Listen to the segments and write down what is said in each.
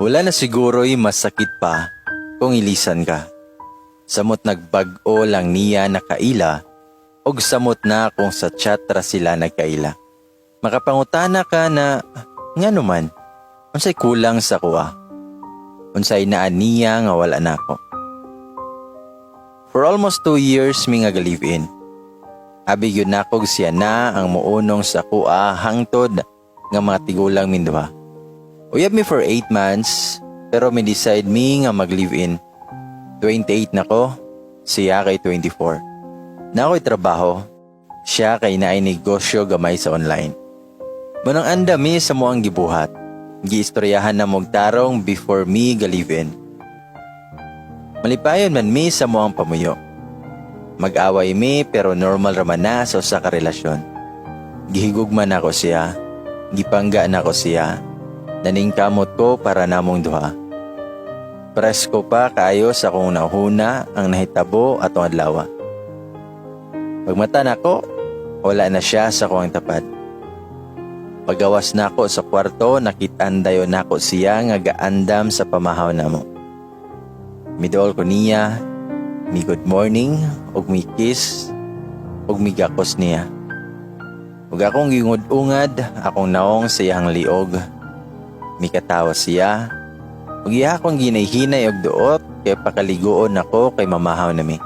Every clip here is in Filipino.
Wala na siguro'y masakit pa kung ilisan ka. Samot nagbag-o lang niya nakaila, og samot na kung sa chatra sila nagkaila. Makapangutana ka na, nga naman, unsay kulang sa kuha. Unsay naan niya nga wala na ako. For almost 2 years mi nga ga-live-in. Abi yun nakog siya na ang muunong sa kuha hangtod nga mga tigulang minduha. Uyab mi for 8 months, pero mi decide mi nga mag-live-in. 28 na ko, siya kay 24. Na ako'y trabaho, siya kay naay negosyo gamay sa online. Manang anda mi sa moang gibuhat. Giistoryahan na mong tarong before me ga-live-in. Malipayon man mi sa moang pamuyo. Mag-away mi pero normal raman na sa usa ka relasyon. Gihigugman ako siya, gipangga na ko siya, naningkamot ko para namong duha. Presko pa kaayo sa kung nahuna ang nahitabo atong adlaw. Pagmata nako, wala na siya sa kuang tapad. Pagawas nako sa kwarto, nakitaan dayon nako siya nga gaandam sa pamahaw namo. Midol ko niya, mi good morning, og mi kiss, og mi gakos niya. Ug akong gingud-ungad, akong naong sa iyang liog. Mi katawa siya, ug iya akong ginayhinay og duot, kay pakaligoon ako kay mamahaw nami.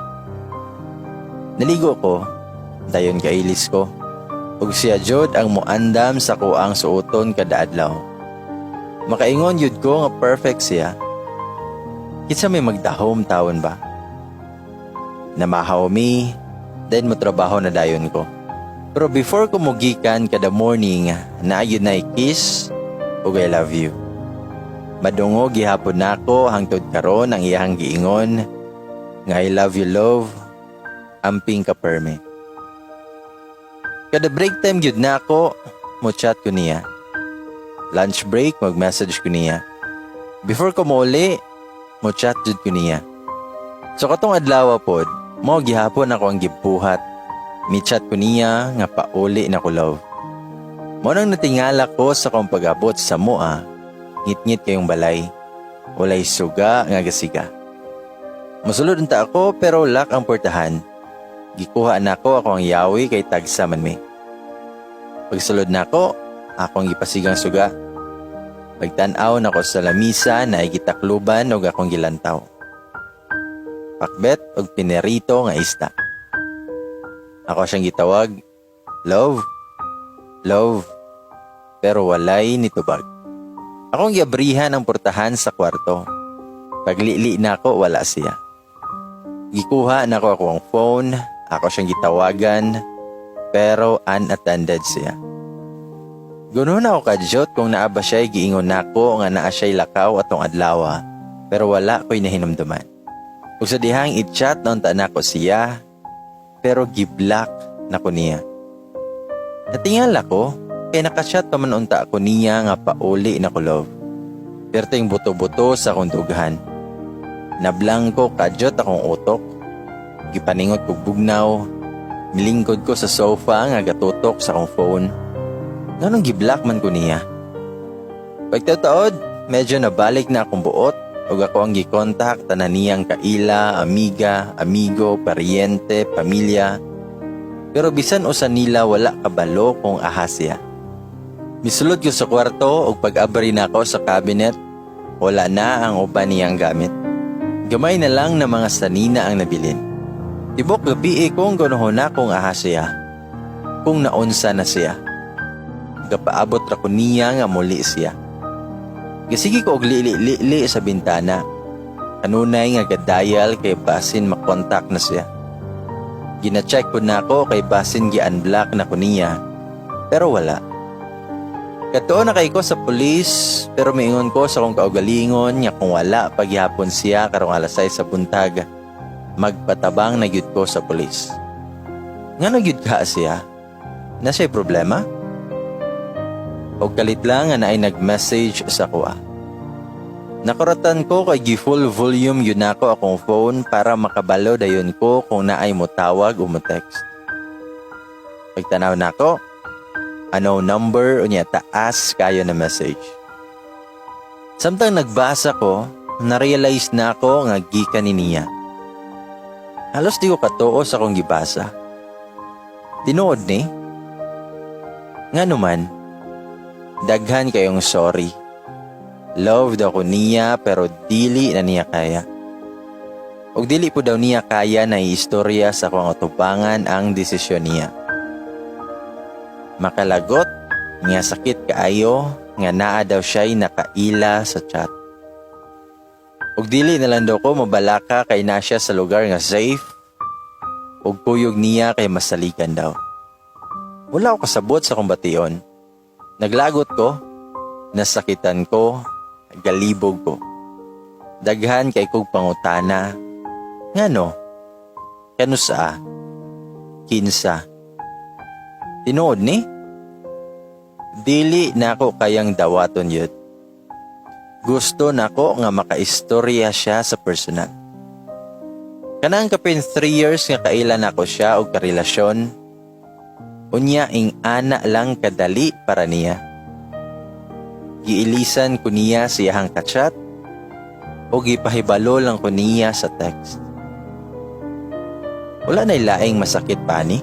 Naligo ko, dayon kailis ko, ug siya jud ang muandam sa kuang suoton kada adlaw. Makaingon yun ko nga perfect siya. Kitsa may magdahom taon ba? Namahaw mi, then mo trabaho na dayon ko. Pero before ko mugikan kada morning, naayun na kiss ug I love you. Madungo gihapon nako hangtod karon ang iyang giingon nga I love you love, amping ka perme. Kada break time gyud nako, mo chat ko niya. Lunch break mag-message ko niya. Before ko mouli, mo chat jud ko niya. So katong adlaw pod, mo gihapon ako ang gibuhat. Mi chat ko niya nga pauli na ko love. Mo nang natingala ko sa kong pag-abot sa moa, ngit-ngit kayong balay. Walay suga nga gasiga. Mosulod unta ako pero lak ang portahan. Gikuha na ako ang yawi kay tagsa man mi. Pagsulod na ako, akong gipasigang suga. Pagtan-aw na ko sa lamisa na igitakluban og akong gilantaw. Pakbet og pinerito nga isda. Ako siyang gitawag, love, love, pero walay nitubag. Akong giabrihan ang portahan sa kwarto. Paglili na ako, wala siya. Gikuha na ko akong phone, ako siyang gitawagan, pero unattended siya. Guno na ako kadyot kung naaba siya'y giingon nako nga naa siya'y lakaw atong adlaw, pero wala ko'y nahinumduman. Ug sa dihang i-chat na unta nako siya, pero giblock na ko niya. Natingal ako, kaya nakachat pa man unta ako niya nga pauli na ko love. Pero ting buto-buto sa akong dughan. Nablangko kadyot akong utok. Gipaningot kog bugnaw. Milingkod ko sa sofa nga gatutok sa akong phone. Nganong giblock man ko niya. Pagtataod, medyo nabalik na akong buot. Ug ako ang gikontak tanan niyang kaila, amiga, amigo, paryente, pamilya. Pero bisan usa nila wala kabalo kung aha siya. Misulod ko sa kwarto ug pag-abri na ako sa cabinet, wala na ang uban niyang gamit. Gamay na lang na mga sanina ang nabilin. Tibok gabi kung ganohon na kung aha siya. Kung naunsa na siya. Gapaabot ra ko niya nga muli siya. Gasigi ko og li sa bintana. Kanunay nga gadayal kay basin makontak na siya. Gina-check ko na ako kay basin gi-unblock na ko niya. Pero wala. Katuon na kay ko sa pulis, pero miingon ko sa kong kaugalingon nga kung wala paghihapon siya karong alas 6 sa buntag, magpatabang na gyud ko sa pulis. Ngano gyud ka siya? Na siya'y problema? O kalit lang nga naay nag-message sa kuha. Nakuratan ko kay gi-full volume yun ako akong phone para makabalo dayon ko kung naay mo tawag o mo text. Pagtanaw na ko, ano number o niya taas kayo na message. Samtang nagbasa ko, na-realize na ako nga gikan ni niya. Halos di ko katuo sa akong gibasa. Tinuod ni. Nga naman, daghan kayong sorry. Love daw ko niya pero dili na niya kaya. Og dili po daw niya kaya na iistorya sa akong atubangan ang desisyon niya. Makalagot, nga sakit kaayo, nga naa daw siya'y nakaila sa chat. Og dili na lang daw ko mabalaka kay na siya sa lugar nga safe, og kuyog niya kay masaligan daw. Wala ako kasabot sa kong bation. Naglagot ko, nasakitan ko, galibog ko. Daghan kay kog pangutana. Ngano? Kano saa? Kinsa? Tinuod ni? Dili na ako kayang dawaton yun. Gusto na ko nga makaistorya siya sa personal. Kanang kapin 3 years nga kailan ako siya og karelasyon, unya ing ana lang kadali para niya. Giilisan ko niya siyahang kachat o gipahibalo lang ko niya sa text. Wala na ilaing masakit pa ni.